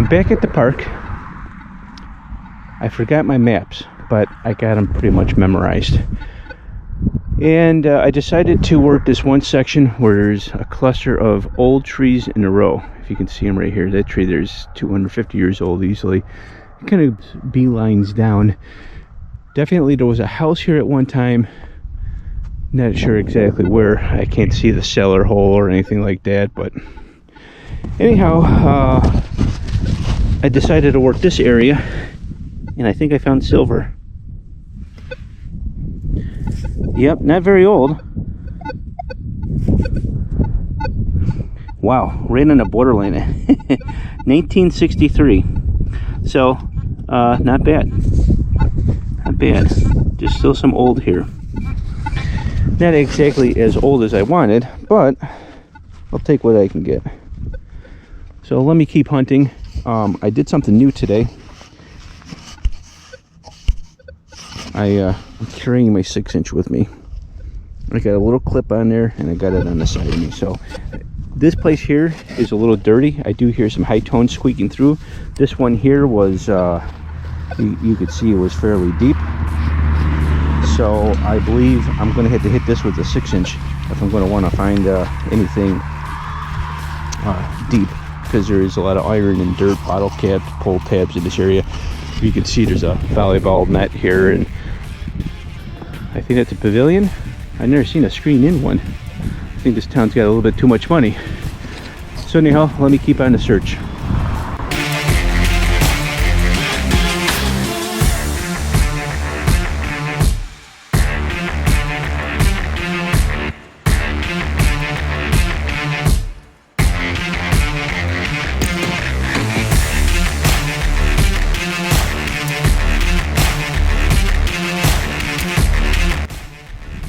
I'm back at the park. I forgot my maps, but I got them pretty much memorized. And I decided to work this one section where there's a cluster of old trees in a row. If you can see them right here, that tree there's 250 years old easily. It kind of beelines down. Definitely there was a house here at one time. Not sure exactly where. I can't see the cellar hole or anything like that, but anyhow, I decided to work this area, and I think I found silver. Yep, not very old. Wow, right on the borderline. 1963. So, not bad. Not bad. Just still some old here. Not exactly as old as I wanted, but I'll take what I can get. So let me keep hunting. I did something new today. I'm carrying my 6-inch with me. I got a little clip on there, and I got it on the side of me. So this place here is a little dirty. I do hear some high tones squeaking through. This one here was, you could see it was fairly deep. So I believe I'm going to have to hit this with a 6-inch if I'm going to want to find anything deep, because there is a lot of iron and dirt, bottle caps, pull tabs in this area. You can see there's a volleyball net here, and I think that's a pavilion. I've never seen a screen in one. I think this town's got a little bit too much money. So anyhow, let me keep on the search.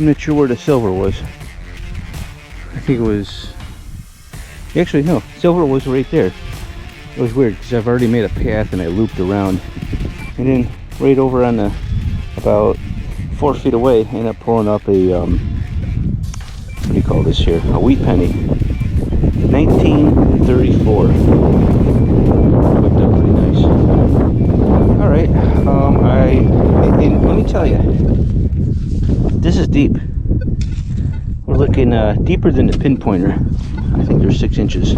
I'm not sure where the silver was. I think it was... Actually, no. Silver was right there. It was weird because I've already made a path and I looped around. And then right over on the... about 4 feet away, I ended up pulling up a... what do you call this here? A wheat penny. 1934. Looked up pretty nice. Alright. And let me tell you. This is deep. We're looking deeper than the pinpointer. I think there's 6 inches.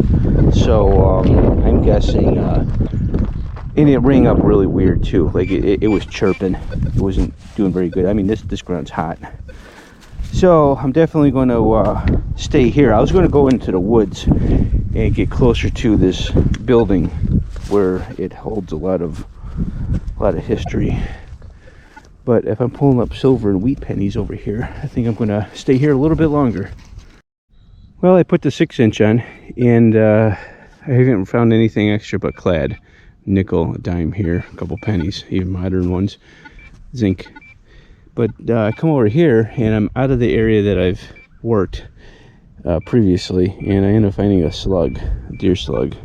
So I'm guessing, and it rang up really weird too. Like it was chirping. It wasn't doing very good. I mean, this ground's hot. So I'm definitely going to stay here. I was going to go into the woods and get closer to this building where it holds a lot of history. But if I'm pulling up silver and wheat pennies over here, I think I'm going to stay here a little bit longer. Well, I put the 6-inch on, and I haven't found anything extra but clad. Nickel, a dime here, a couple pennies, even modern ones, zinc. But I come over here, and I'm out of the area that I've worked previously, and I end up finding a slug, a deer slug.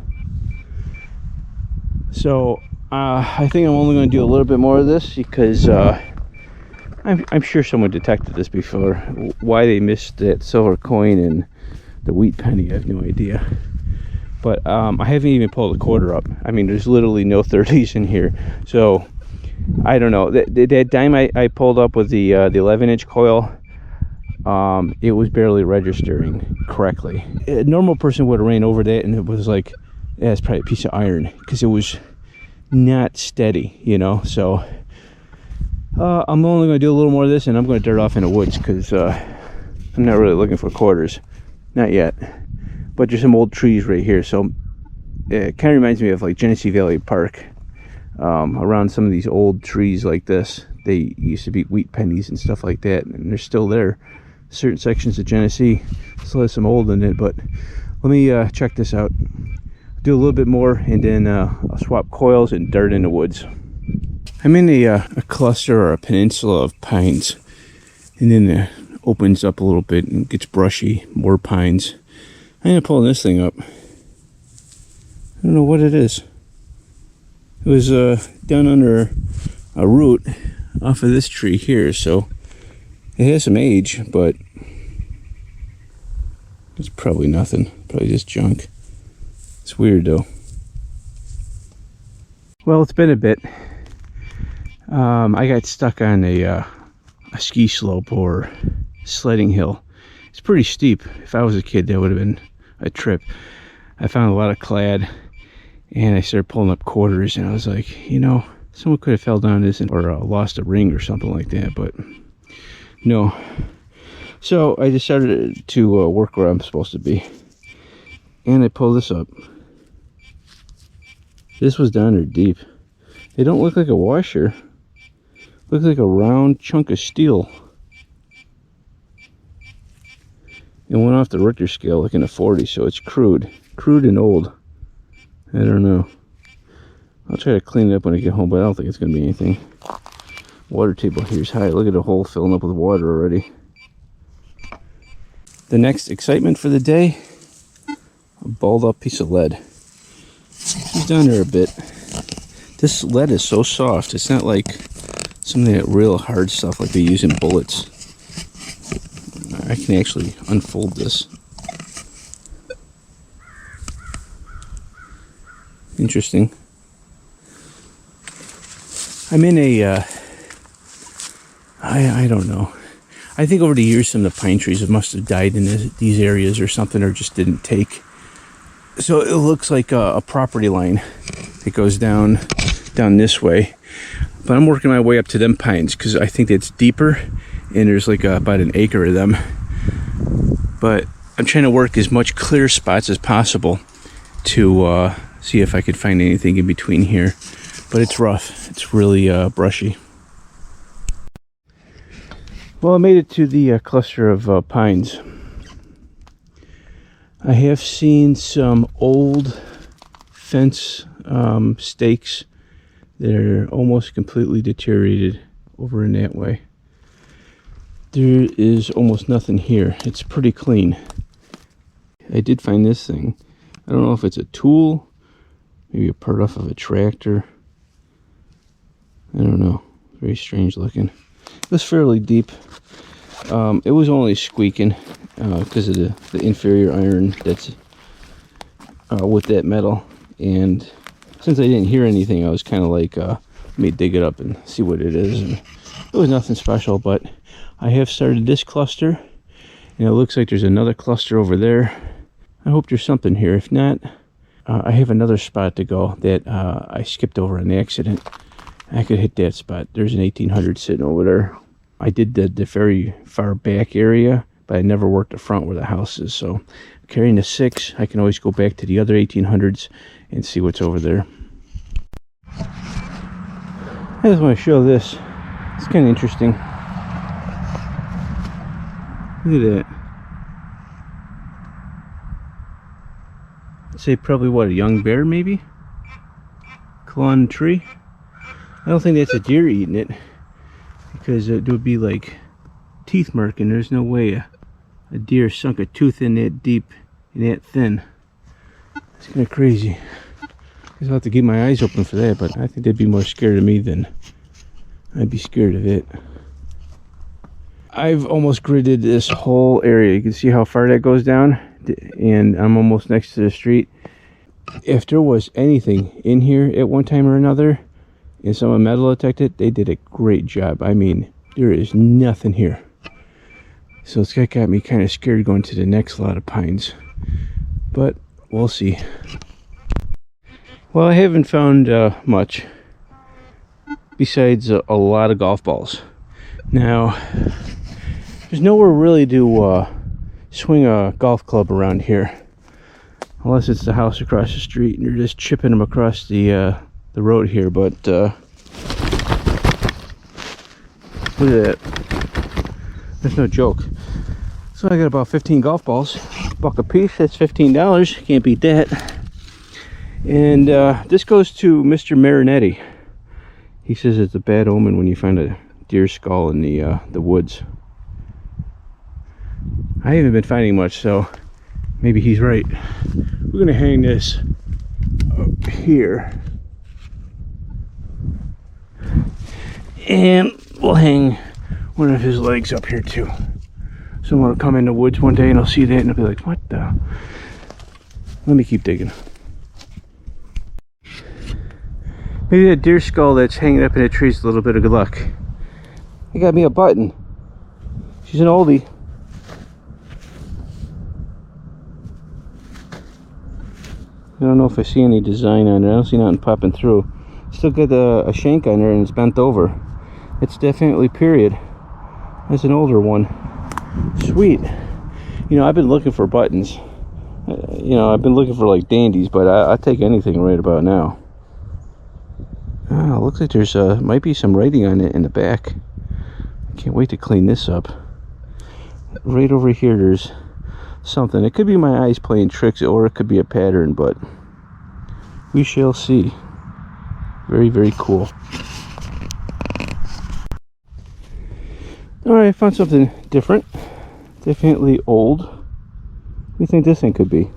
So I think I'm only going to do a little bit more of this because I'm sure someone detected this before. Why they missed that silver coin and the wheat penny, I have no idea. But I haven't even pulled a quarter up. I mean, there's literally no 30s in here. So I don't know. That dime I pulled up with the 11-inch coil, it was barely registering correctly. A normal person would have ran over that, and it was like, yeah, it's probably a piece of iron because it was not steady, you know. So I'm only going to do a little more of this, and I'm going to dirt off in the woods because I'm not really looking for quarters, not yet. But there's some old trees right here, so it kind of reminds me of like Genesee Valley Park. Around some of these old trees like this, they used to be wheat pennies and stuff like that, and they're still there. Certain sections of Genesee still has some old in it. But let me check this out. Do a little bit more, and then I'll swap coils and dirt in the woods. I'm in a cluster or a peninsula of pines, and then it opens up a little bit and gets brushy, more pines. I'm gonna pull this thing up. I don't know what it is. It was down under a root off of this tree here, so it has some age, but it's probably nothing. Probably just junk. It's weird though. Well, it's been a bit. I got stuck on a ski slope or sledding hill. It's pretty steep. If I was a kid, that would have been a trip. I found a lot of clad, and I started pulling up quarters, and I was like, you know, someone could have fell down this or lost a ring or something like that, but no. So I decided to work where I'm supposed to be, and I pulled this up. This was down there deep. They don't look like a washer. Looks like a round chunk of steel. It went off the Richter scale like in a 40, so it's crude and old. I don't know. I'll try to clean it up when I get home, but I don't think it's going to be anything. Water table here's high. Look at the hole filling up with water already. The next excitement for the day, a balled up piece of lead. She's down there a bit. This lead is so soft. It's not like some of that real hard stuff like they use in bullets. I can actually unfold this. Interesting. I'm in a, I don't know. I think over the years some of the pine trees must have died in these areas or something, or just didn't take. So it looks like a property line that goes down this way. But I'm working my way up to them pines because I think it's deeper, and there's like about an acre of them. But I'm trying to work as much clear spots as possible to see if I could find anything in between here. But it's rough. It's really brushy. Well, I made it to the cluster of pines. I have seen some old fence stakes that are almost completely deteriorated over in that way. There is almost nothing here. It's pretty clean. I did find this thing. I don't know if it's a tool, maybe a part off of a tractor. I don't know. Very strange looking. It was fairly deep. It was only squeaking because of the inferior iron that's with that metal. And since I didn't hear anything, I was kind of like, let me dig it up and see what it is. And it was nothing special, but I have started this cluster, and it looks like there's another cluster over there. I hope there's something here. If not, I have another spot to go that I skipped over an accident. I could hit that spot. There's an 1800 sitting over there. I did the very far back area, but I never worked the front where the house is. So carrying the 6, I can always go back to the other 1800s and see what's over there. I just want to show this. It's kind of interesting. Look at that. I'd say probably what, a young bear maybe? Clawing the tree. I don't think that's a deer eating it, because it would be like teeth marking. There's no way a deer sunk a tooth in that deep and that thin. It's kind of crazy. I guess I'll have to keep my eyes open for that, but I think they'd be more scared of me than I'd be scared of it. I've almost gridded this whole area. You can see how far that goes down, and I'm almost next to the street. If there was anything in here at one time or another, and someone metal detected, they did a great job. I mean, there is nothing here. So it's got me kind of scared going to the next lot of pines. But we'll see. Well, I haven't found much besides a lot of golf balls. Now, there's nowhere really to swing a golf club around here, unless it's the house across the street and you're just chipping them across the road here. But look at that. That's no joke. So I got about 15 golf balls, $1 a piece. That's $15. Can't beat that. And this goes to Mr. Marinetti. He says it's a bad omen when you find a deer skull in the woods. I haven't been finding much, so maybe he's right. We're gonna hang this up here, and we'll hang one of his legs up here too. Someone will come in the woods one day and I'll see that and I'll be like, what the? Let me keep digging. Maybe that deer skull that's hanging up in a tree is a little bit of good luck. He got me a button. She's an oldie. I don't know if I see any design on her. I don't see nothing popping through. Still got a shank on her and it's bent over. It's definitely period. That's an older one. Sweet. You know, I've been looking for buttons. You know, I've been looking for like dandies, but I'll take anything right about now. Oh, looks like there's might be some writing on it in the back. I can't wait to clean this up. Right over here there's something. It could be my eyes playing tricks, or it could be a pattern, but we shall see. Very, very cool. Alright, I found something different. Definitely old. What do you think this thing could be?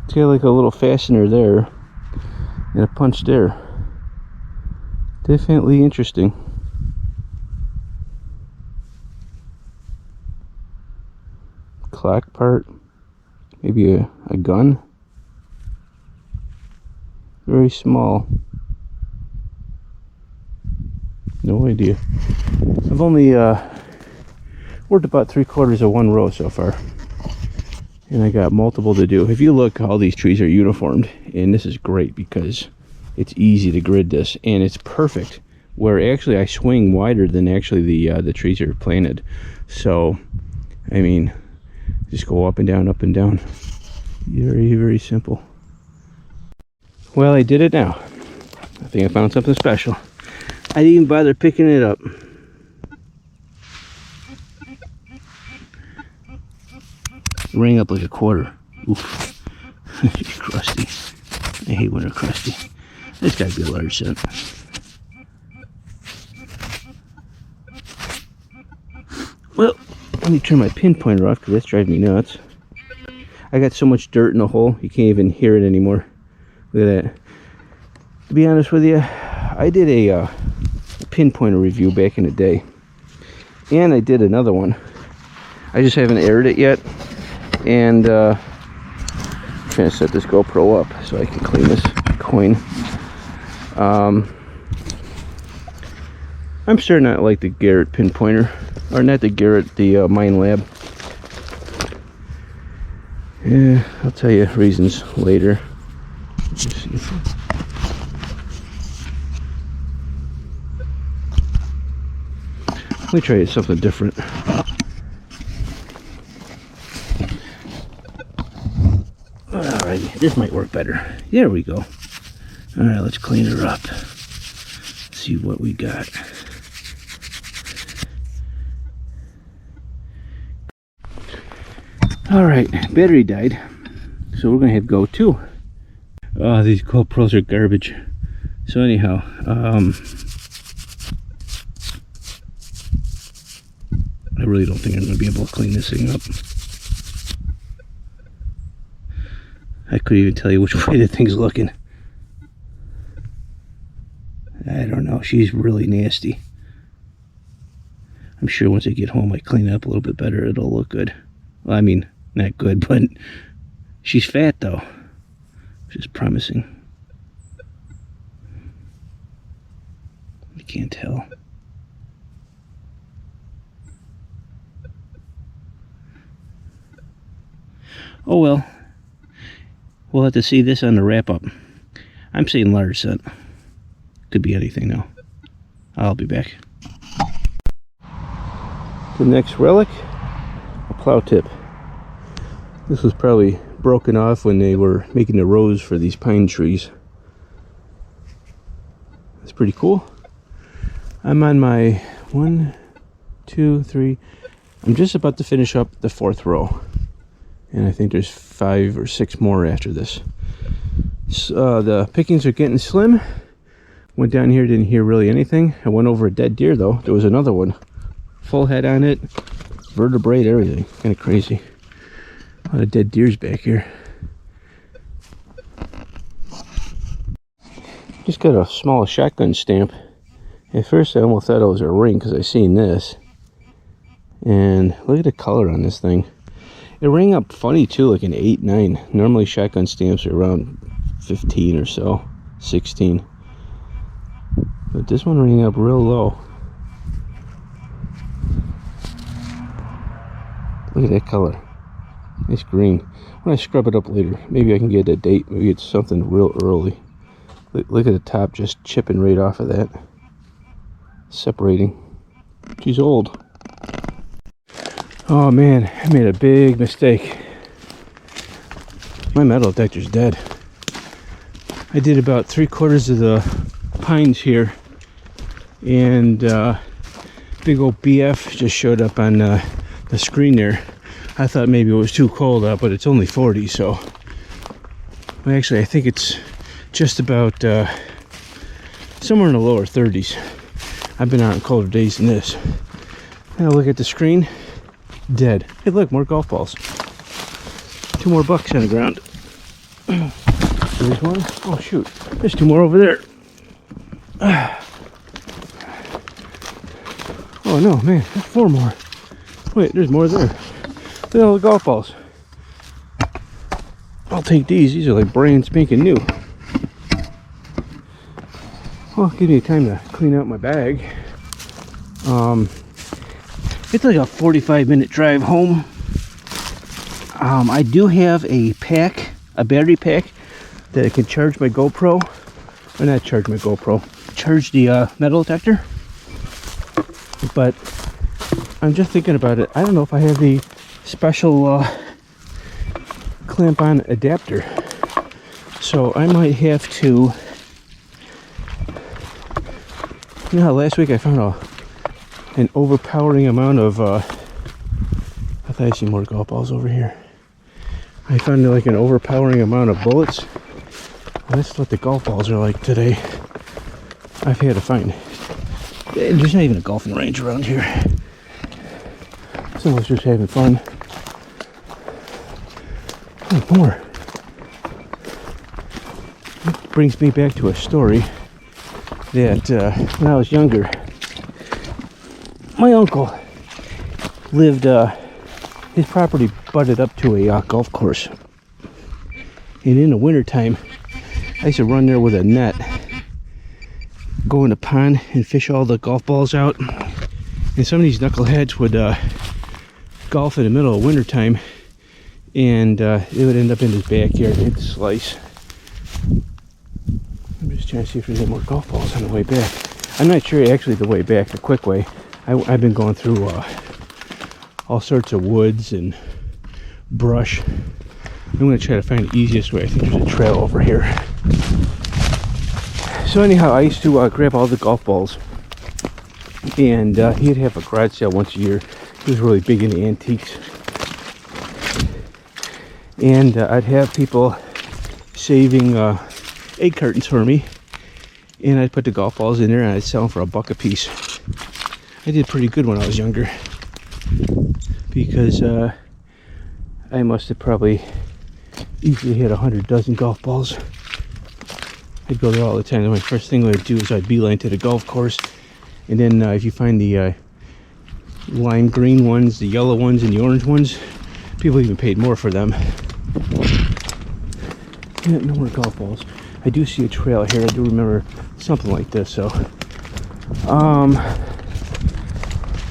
It's got like a little fastener there and a punch there. Definitely interesting. Clock part. Maybe a gun. Very small. No idea. I've only worked about 3/4 of one row so far, and I got multiple to do. If you look, all these trees are uniformed, and this is great because it's easy to grid this, and it's perfect where actually I swing wider than actually the trees are planted. So I mean, just go up and down, up and down. Very, very simple. Well, I did it now. I think I found something special. I didn't even bother picking it up. Rang up like a quarter. Oof. She's crusty. I hate when they're crusty. This gotta be a large set. Well, let me turn my pin pointer off because that's driving me nuts. I got so much dirt in the hole, you can't even hear it anymore. Look at that. To be honest with you, I did a pin pointer review back in the day. And I did another one. I just haven't aired it yet. And I'm trying to set this GoPro up so I can clean this coin. I'm sure not like the Garrett pin pointer. Or not the Garrett, the Minelab. Yeah, I'll tell you reasons later. Let me try something different. Alright, this might work better. There we go. Alright, let's clean her up. See what we got. Alright, battery died. So we're gonna have go too. Oh, these GoPros are garbage. So anyhow, I really don't think I'm going to be able to clean this thing up. I couldn't even tell you which way the thing's looking. I don't know. She's really nasty. I'm sure once I get home I clean it up a little bit better, it'll look good. Well, I mean, not good, but she's fat though, which is promising. I can't tell. Oh well, we'll have to see this on the wrap-up. I'm saying large set. Could be anything though. I'll be back. The next relic, a plow tip. This was probably broken off when they were making the rows for these pine trees. It's pretty cool. I'm on my 1, 2, 3. I'm just about to finish up the 4th row. And I think there's 5 or 6 more after this. So, the pickings are getting slim. Went down here, didn't hear really anything. I went over a dead deer though. There was another one. Full head on it. Vertebrae, everything. Kind of crazy. A lot of dead deers back here. Just got a small shotgun stamp. At first I almost thought it was a ring because I seen this. And look at the color on this thing. It rang up funny too, like an 8, 9. Normally shotgun stamps are around 15 or so, 16. But this one rang up real low. Look at that color. Nice green. When I scrub it up later, maybe I can get a date. Maybe it's something real early. Look at the top just chipping right off of that. Separating. She's old. Oh man, I made a big mistake. My metal detector's dead. I did about 3/4 of the pines here, and big old BF just showed up on the screen there. I thought maybe it was too cold out, but it's only 40, so. Well, actually, I think it's just about somewhere in the lower 30s. I've been out on colder days than this. Now look at the screen. Dead. Hey, look, more golf balls. 2 more bucks on the ground. There's one. Oh shoot, there's 2 more over there. Oh no, man, there's 4 more. Wait, there's more there. Look at all the golf balls. I'll take these. These are like brand spanking new. Well, give me time to clean out my bag. It's like a 45-minute drive home. I do have a pack, a battery pack, that I can charge my GoPro. Or not charge my GoPro. Charge the metal detector. But I'm just thinking about it. I don't know if I have the special clamp-on adapter. So I might have to. You know how last week I found an overpowering amount of I thought I see more golf balls over here. I found like an overpowering amount of bullets. Well, that's what the golf balls are like today. I've had to find. There's not even a golfing range around here. Someone's just having fun. Oh, more. That brings me back to a story that when I was younger, my uncle lived, his property butted up to a golf course. And in the wintertime, I used to run there with a net, go in the pond and fish all the golf balls out. And some of these knuckleheads would golf in the middle of wintertime, and it would end up in his backyard and he'd slice. I'm just trying to see if there's any more golf balls on the way back. I'm not sure actually the way back, the quick way. I've been going through all sorts of woods and brush. I'm going to try to find the easiest way. I think there's a trail over here. So anyhow, I used to grab all the golf balls, and he'd have a garage sale once a year. He was really big into antiques. And I'd have people saving egg cartons for me, and I'd put the golf balls in there and I'd sell them for $1 a piece. I did pretty good when I was younger, because I must have probably easily hit 100 dozen golf balls. I'd go there all the time. And my first thing I'd do is I'd beeline to the golf course, and then if you find the lime green ones, the yellow ones, and the orange ones, people even paid more for them. Yeah, no more golf balls. I do see a trail here. I do remember something like this. So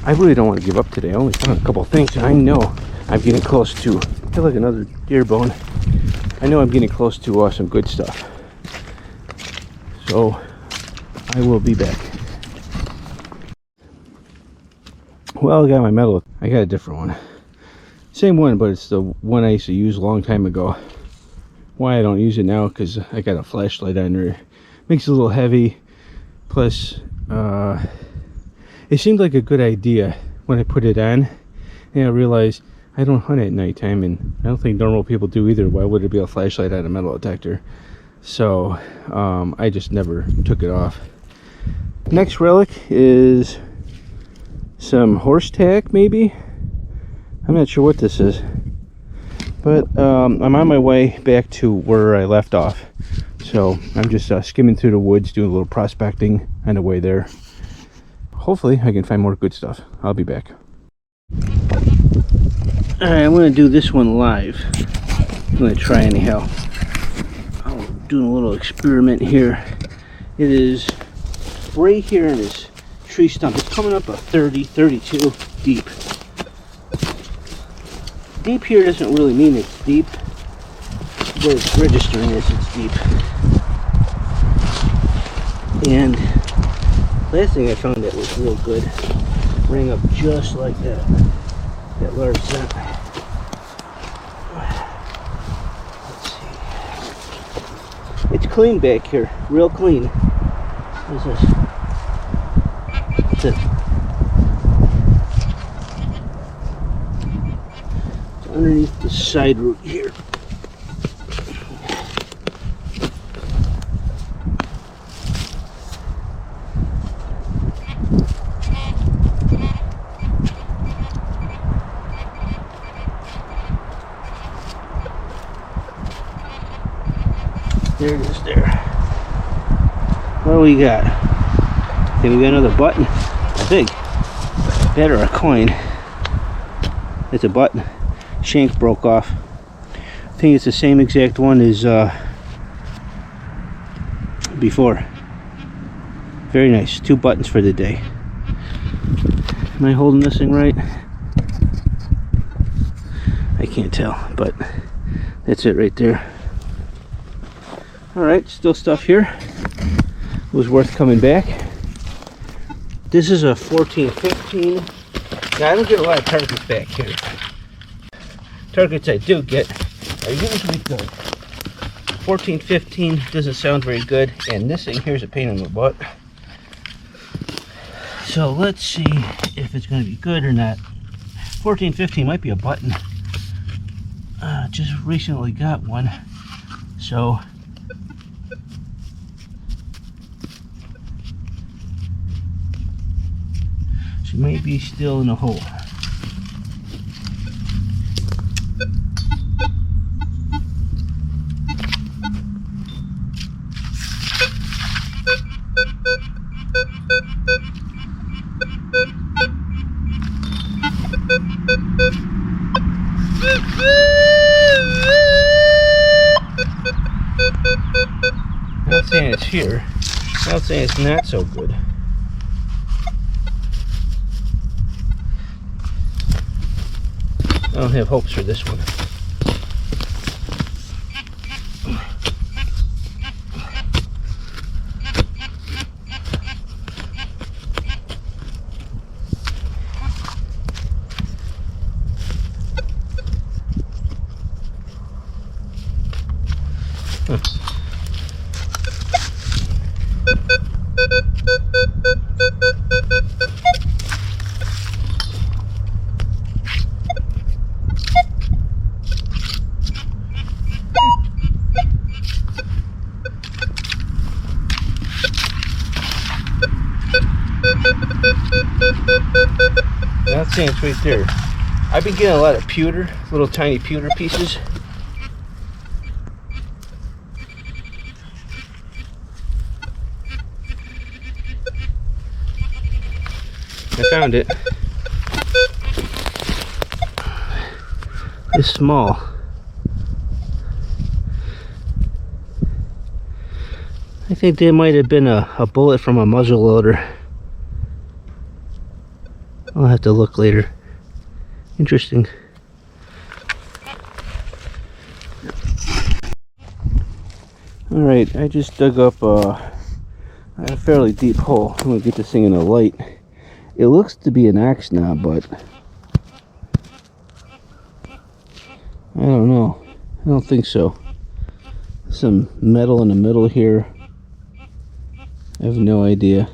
I really don't want to give up today. I only found a couple things, and I know I'm getting close to, I feel like another deer bone. I know I'm getting close to some good stuff. So I will be back. Well, I got my metal. I got a different one. Same one, but it's the one I used to use a long time ago. Why I don't use it now, because I got a flashlight on there. Makes it a little heavy. Plus, it seemed like a good idea when I put it on. And I realized I don't hunt at nighttime, and I don't think normal people do either. Why would there be a flashlight on a metal detector? So I just never took it off. Next relic is some horse tack, maybe. I'm not sure what this is, but I'm on my way back to where I left off. So I'm just skimming through the woods, doing a little prospecting on the way there. Hopefully I can find more good stuff. I'll be back. Alright, I'm going to do this one live. I'm going to try anyhow. I'm doing a little experiment here. It is right here in this tree stump. It's coming up a 30, 32 deep. Deep here doesn't really mean it's deep. What it's registering is it's deep. And last thing I found that was real good rang up just like that. That large scent. Let's see. It's clean back here, real clean. What is this? What's it? It's underneath the side root here. There it is there. What do we got? Think we got another button? I think. Better a coin. It's a button. Shank broke off. I think it's the same exact one as before. Very nice. 2 buttons for the day. Am I holding this thing right? I can't tell, but that's it right there. Alright, still stuff here. It was worth coming back. This is a 14-15. Now, I don't get a lot of targets back here. Targets I do get are usually good. 14-15 doesn't sound very good, and this thing here is a pain in the butt. So let's see if it's going to be good or not. 14-15 might be a button. Just recently got one, so she may be still in a hole. Not saying it's here, not saying it's not so good. I don't have hopes for this one. Not saying it's right there. I've been getting a lot of pewter, little tiny pewter pieces. I found it. It's small. I think there might have been a bullet from a muzzle loader. I'll have to look later. Interesting. Alright, I just dug up a fairly deep hole. I'm going to get this thing in a light. It looks to be an axe knob, but I don't know. I don't think so. Some metal in the middle here. I have no idea.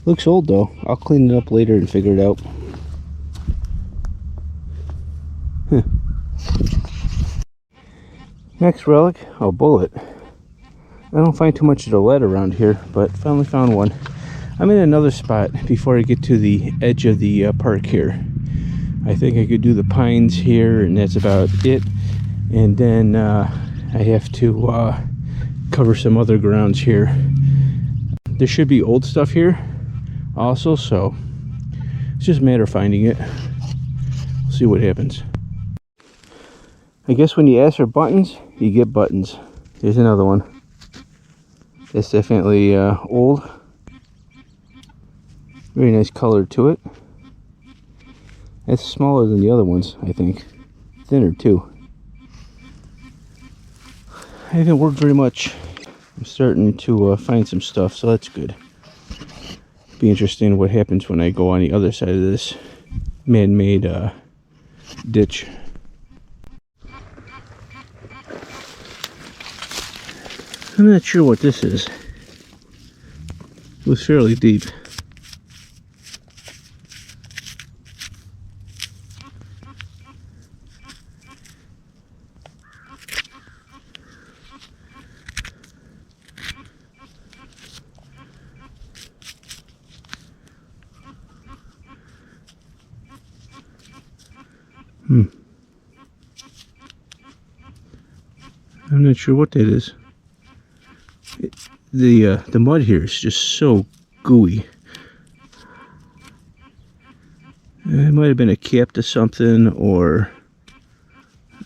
Looks old though. I'll clean it up later and figure it out. Huh. Next relic, a bullet. I don't find too much of the lead around here, but finally found one. I'm in another spot before I get to the edge of the park here. I think I could do the pines here, and that's about it. And then I have to cover some other grounds here. There should be old stuff here also, so it's just a matter of finding it. We'll see what happens. I guess when you ask for buttons, you get buttons. Here's another one. It's definitely old. Very nice color to it. It's smaller than the other ones, I think. Thinner too. I haven't worked very much. I'm starting to find some stuff, so that's good. Be interesting what happens when I go on the other side of this man-made ditch. I'm not sure what this is. It was fairly deep. I'm not sure what that is. The mud here is just so gooey. It might have been a cap to something, or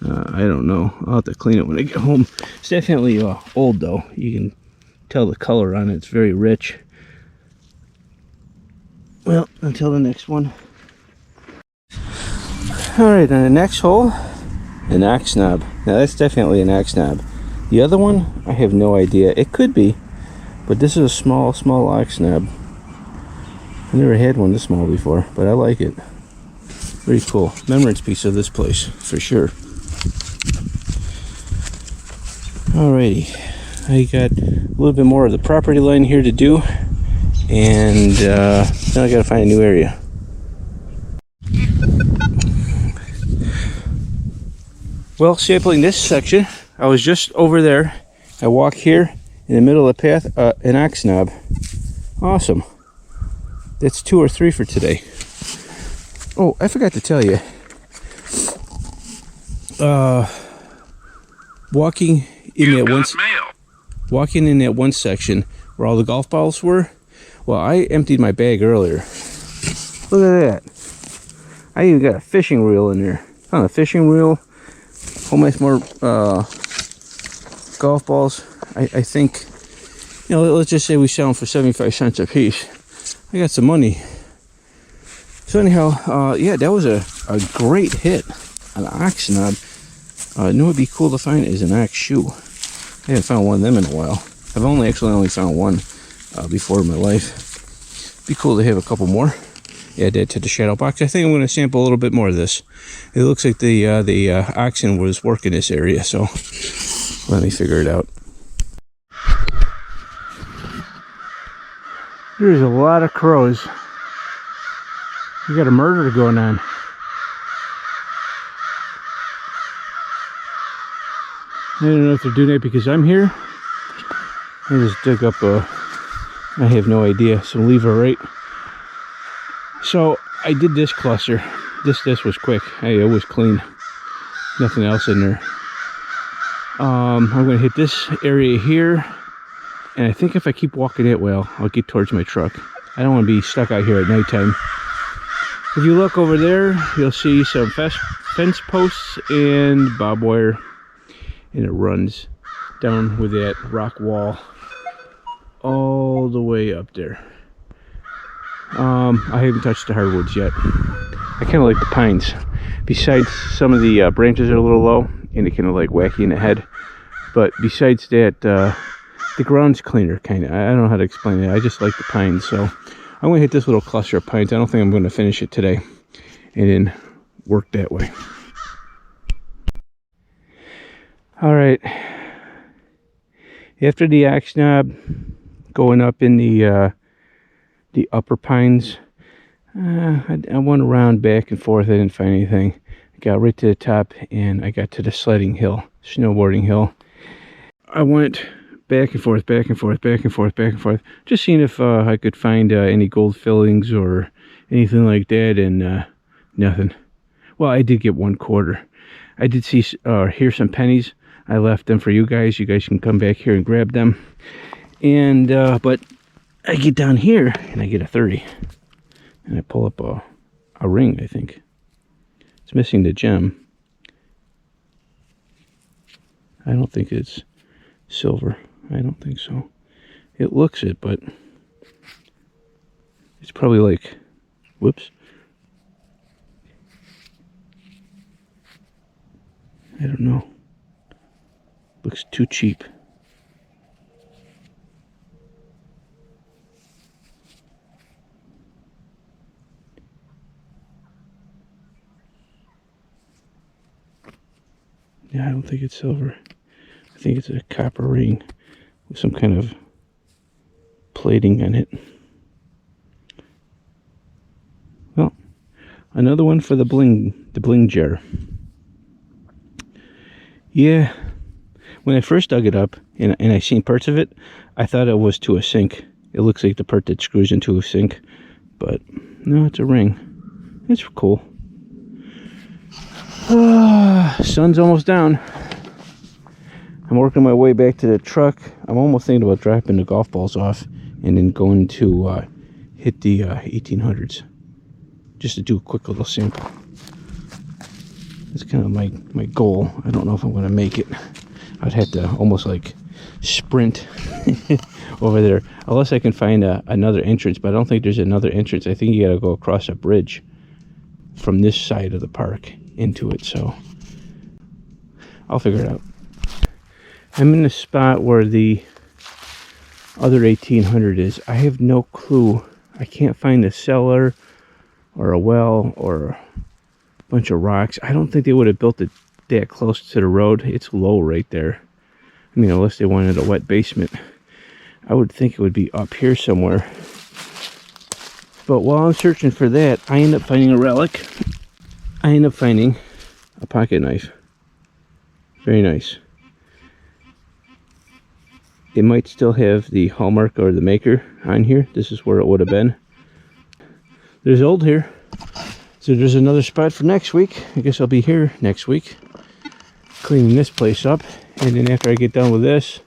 I don't know. I'll have to clean it when I get home. It's definitely old though. You can tell the color on it. It's very rich. Well, until the next one. Alright, on the next hole, an axe knob. Now that's definitely an axe knob. The other one, I have no idea. It could be, but this is a small axe knob. I never had one this small before, but I like it. Very cool. Remembrance piece of this place, for sure. Alrighty, I got a little bit more of the property line here to do, and now I gotta find a new area. Well, sampling this section, I was just over there. I walk here in the middle of the path, an axe knob. Awesome. That's 2 or 3 for today. Oh, I forgot to tell you. Walking in that one section where all the golf balls were. Well, I emptied my bag earlier. Look at that. I even got a fishing reel in there. Found a fishing reel. Whole bunch more golf balls. I think, you know, let's just say we sell them for 75 cents a piece. I got some money. So anyhow, yeah, that was a great hit. An axe knob. You know what would be cool to find is an axe shoe. I haven't found one of them in a while. I've only found one before in my life. Be cool to have a couple more. Add that to the shadow box. I think I'm going to sample a little bit more of this. It looks like the oxen was working this area, so let me figure it out. There's a lot of crows. We got a murder going on. I don't know if they're doing it because I'm here. I just dug up I have no idea, some leverite. So I did this cluster. This was quick. It was clean. Nothing else in there. I'm going to hit this area here. And I think if I keep walking that way, I'll get towards my truck. I don't want to be stuck out here at nighttime. If you look over there, you'll see some fence posts and barbed wire. And it runs down with that rock wall all the way up there. I haven't touched the hardwoods yet. I kind of like the pines. Besides, some of the branches are a little low and it kind of like wacky in the head. But besides that, the ground's cleaner, kind of. I don't know how to explain it. I just like the pines. So I'm going to hit this little cluster of pines. I don't think I'm going to finish it today and then work that way. All right. After the axe knob, going up in the upper pines, I went around back and forth. I didn't find anything. I got right to the top and I got to the sledding hill, snowboarding hill. I went back and forth, back and forth, back and forth, back and forth, just seeing if I could find any gold fillings or anything like that, and nothing. Well, I did get 1 quarter. I did see hear some pennies. I left them for you guys. You guys can come back here and grab them. And but I get down here and I get a 30, and I pull up a ring. I think it's missing the gem. I don't think it's silver. I don't think so. It looks it, but it's probably like, whoops. I don't know. Looks too cheap. Yeah, I don't think it's silver. I think it's a copper ring with some kind of plating on it. Well, another one for the bling jar. Yeah, when I first dug it up and I seen parts of it, I thought it was to a sink. It looks like the part that screws into a sink, but no, it's a ring. It's cool. Sun's almost down. I'm working my way back to the truck. I'm almost thinking about dropping the golf balls off and then going to hit the 1800s just to do a quick little sample. That's kind of my goal. I don't know if I'm going to make it. I'd have to almost like sprint over there, unless I can find another entrance, but I don't think there's another entrance. I think you got to go across a bridge from this side of the park into it, so I'll figure it out. I'm in the spot where the other 1800 is. I have no clue. I can't find a cellar or a well or a bunch of rocks. I don't think they would have built it that close to the road. It's low right there. I mean, unless they wanted a wet basement. I would think it would be up here somewhere. But while I'm searching for that, I end up finding a relic. I end up finding a pocket knife. Very nice. It might still have the hallmark or the maker on here. This is where it would have been. There's old here. So there's another spot for next week. I guess I'll be here next week cleaning this place up. And then after I get done with this,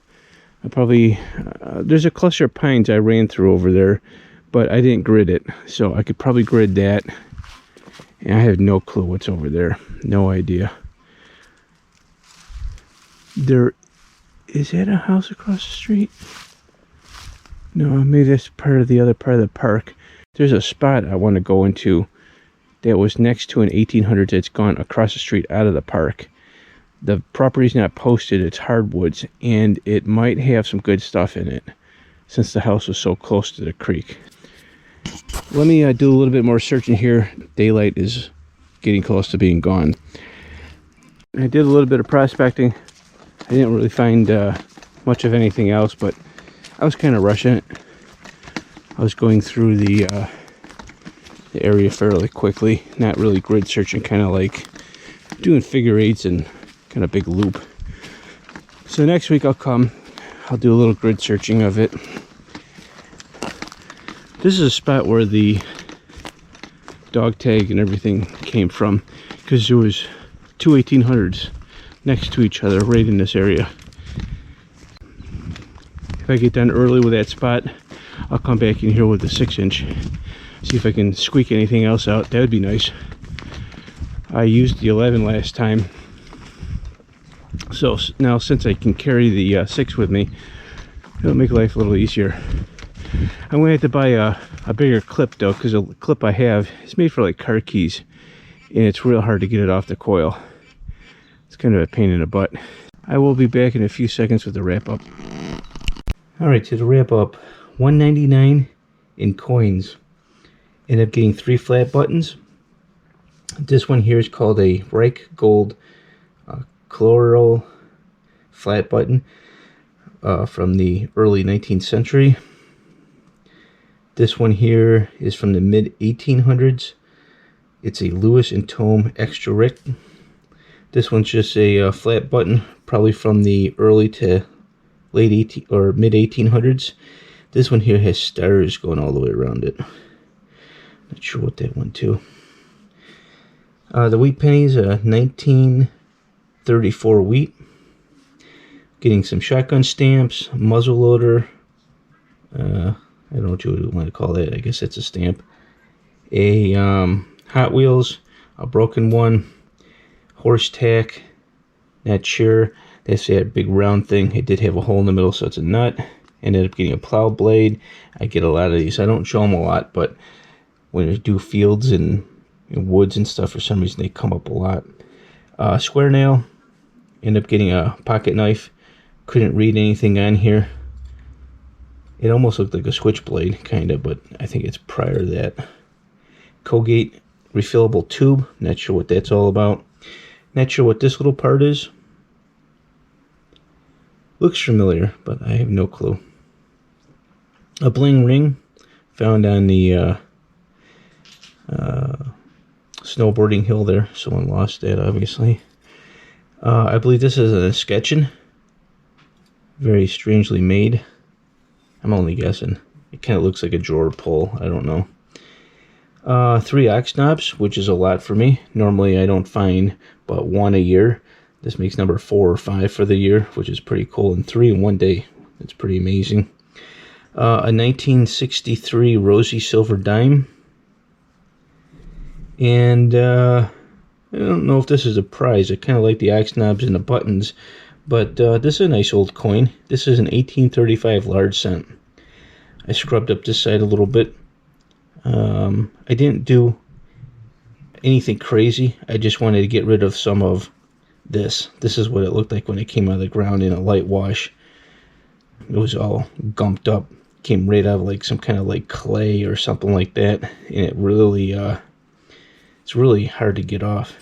I'll probably... there's a cluster of pines I ran through over there, but I didn't grid it. So I could probably grid that. And I have no clue what's over there. No idea. Is that a house across the street? No, maybe that's part of the other part of the park. There's a spot I want to go into that was next to an 1800s that's gone across the street out of the park. The property's not posted, it's hardwoods, and it might have some good stuff in it since the house was so close to the creek. Let me do a little bit more searching here. Daylight is getting close to being gone. I did a little bit of prospecting. I didn't really find much of anything else, but I was kind of rushing it. I was going through the area fairly quickly, not really grid searching, kind of like doing figure eights and kind of big loop. So next week I'll do a little grid searching of it. This is a spot where the dog tag and everything came from, because there was two 1800s next to each other right in this area. If I get done early with that spot, I'll come back in here with the 6-inch, see if I can squeak anything else out. That would be nice. I used the 11 last time, so now since I can carry the 6 with me, it'll make life a little easier. I'm going to have to buy a bigger clip though, because the clip I have is made for like car keys, and it's real hard to get it off the coil. It's kind of a pain in the butt. I will be back in a few seconds with the wrap up. Alright, to the wrap up, $1.99 in coins. Ended up getting 3 flat buttons. This one here is called a Reich Gold Chloral flat button from the early 19th century. This one here is from the mid 1800s. It's a Lewis and Tome Extra Rick. This one's just a flat button, probably from the early to late 18 or mid 1800s. This one here has stars going all the way around it. Not sure what that one too. The wheat pennies, 1934 wheat. Getting some shotgun stamps, muzzle loader. I don't know what you would want to call that. I guess that's a stamp. A Hot Wheels, a broken one. Horse tack, not sure. It's that big round thing. It did have a hole in the middle, so it's a nut. Ended up getting a plow blade. I get a lot of these. I don't show them a lot, but when I do fields and woods and stuff, for some reason they come up a lot. Square nail. Ended up getting a pocket knife. Couldn't read anything on here. It almost looked like a switchblade, kind of, but I think it's prior to that. Colgate refillable tube. Not sure what that's all about. Not sure what this little part is. Looks familiar, but I have no clue. A bling ring found on the snowboarding hill there. Someone lost that, obviously. I believe this is an escutcheon. Very strangely made. I'm only guessing. It kind of looks like a drawer pull. I don't know. 3 ox knobs, which is a lot for me. Normally I don't find but 1 a year. This makes number 4 or 5 for the year, which is pretty cool. And 3 in one day. It's pretty amazing. A 1963 rosy silver dime. And I don't know if this is a prize. I kind of like the ox knobs and the buttons. But this is a nice old coin. This is an 1835 large cent. I scrubbed up this side a little bit. I didn't do anything crazy. I just wanted to get rid of some of this. This is what it looked like when it came out of the ground in a light wash. It was all gumped up. Came right out of like some kind of like clay or something like that. And it really, it's really hard to get off.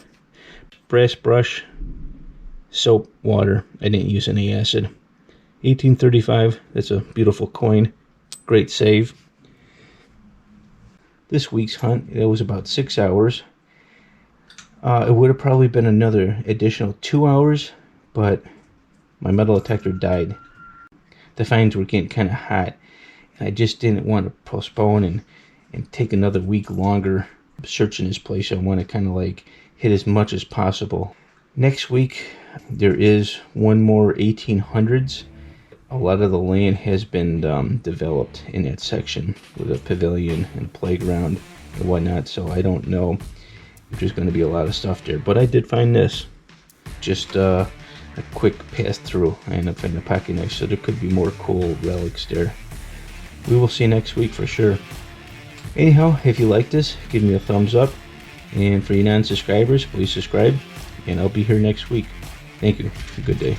Brass brush, soap, water. I didn't use any acid. 1835. That's a beautiful coin. Great save. This week's hunt, it was about 6 hours. It would have probably been another additional 2 hours, but my metal detector died. The finds were getting kind of hot, and I just didn't want to postpone and take another week longer searching this place. I want to kind of like hit as much as possible. Next week, there is one more 1800s. A lot of the land has been developed in that section with a pavilion and playground and whatnot, so I don't know if there's going to be a lot of stuff there. But I did find this. Just a quick pass through. I ended up finding a pocket knife, so there could be more cool relics there. We will see next week for sure. Anyhow, if you like this, give me a thumbs up. And for you non-subscribers, please subscribe. And I'll be here next week. Thank you. Have a good day.